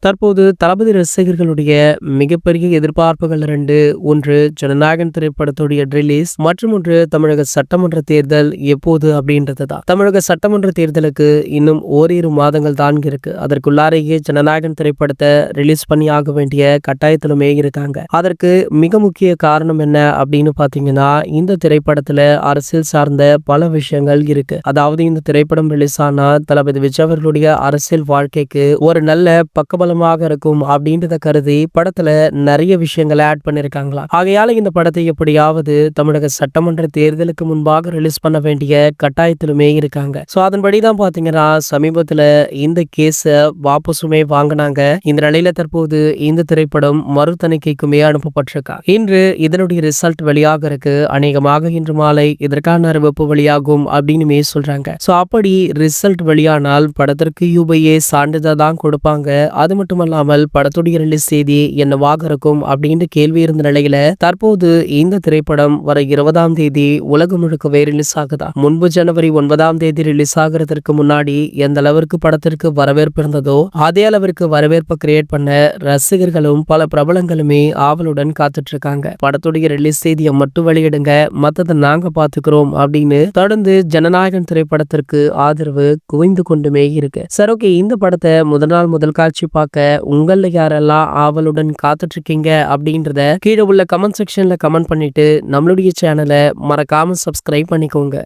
தற்போது தளபதி ரசிகர்களுடைய மிகப்பெரிய எதிர்பார்ப்புகள் இரண்டு. ஒன்று ஜனநாயகன் திரைப்படத்துடைய ரிலீஸ் மற்றும் ஒன்று தமிழக சட்டமன்ற தேர்தல் எப்போது அப்படின்றது தான். தமிழக சட்டமன்ற தேர்தலுக்கு இன்னும் ஓரிரு மாதங்கள் தான் இருக்கு. அதற்குள்ளாரையே ஜனநாயகன் திரைப்படத்தை ரிலீஸ் பண்ணி ஆக வேண்டிய கட்டாயத்திலுமே இருக்காங்க. அதற்கு மிக முக்கிய காரணம் என்ன அப்படின்னு பாத்தீங்கன்னா, இந்த திரைப்படத்துல அரசியல் சார்ந்த பல விஷயங்கள் இருக்கு. அதாவது இந்த திரைப்படம் ரிலீஸ் ஆனா தளபதி விஜய் அவர்களுடைய அரசியல் வாழ்க்கைக்கு ஒரு நல்ல பக்கபலமாக இருக்கும் அப்படின்றத கருதி படத்துல நிறைய விஷயங்களை ஆட் பண்ணிருக்காங்களா. ஆகையால இந்த படத்தை எப்படியாவது தமிழக சட்டமன்ற தேர்தலுக்கு முன்பாக ரிலீஸ் பண்ண வேண்டிய கட்டாயத்திலுமே இருக்காங்க. சோ அதன்படிதான் பாத்தீங்கன்னா சமீபத்துல இந்த கேஸ வாபசுமே வாங்கினாங்க. இந்த நிலையில தற்போது இந்த திரைப்படம் மறு தணிக்கைக்குமே அனுப்பப்பட்டிருக்கா. இன்று இதனுடைய ரிசல்ட் வெளியாக இருக்கு. அநேகமாக இன்று மாலை இதற்கான அறிவிப்பு வெளியாகும் அப்படின்னு சொல்றாங்க. சோ அப்படி ரிசல்ட் வெளியானால் படத்திற்கு யூபிஏ சான்றிதழ் தான் கொடுப்பாங்க. அது மட்டுமல்லாமல் படத்துடைய ரிலீஸ் தேதி என்னவாக இருக்கும் அப்படின்னு கேள்வி இருந்த நிலையில தற்போது இந்த திரைப்படம் வர 20ஆம் தேதி உலகம் முழுக்கவே ரிலீஸ் ஆகுதா. முன்பு ஜனவரி 9ஆம் தேதி ரிலீஸ் ஆகிறதுக்கு முன்னாடி எந்த அளவிற்கு படத்திற்கு வரவேற்பு இருந்ததோ அதே அளவிற்கு வரவேற்பை கிரியேட் பண்ண ரசிகர்களும் பல பிரபலங்களுமே ஆவலுடன் காத்துட்டு இருக்காங்க. படத்துடைய ரிலீஸ் தேதியை மட்டும் வெளியிடுங்க, மத்ததை நாங்க பாத்துக்கிறோம் அப்படின்னு தொடர்ந்து ஜனநாயகன் திரைப்படத்திற்கு ஆதரவு குவிந்து கொண்டுமே இருக்கு. சரி, ஓகே, இந்த படத்தை முதல் காட்சி பார்க்க உங்கள யாரெல்லாம் ஆவலுடன் காத்துட்டு இருக்கீங்க அப்படின்றத கீழே உள்ள கமெண்ட் செக்ஷன்ல கமெண்ட் பண்ணிட்டு நம்மளுடைய சேனலை மறக்காம சப்ஸ்கிரைப் பண்ணிக்கோங்க.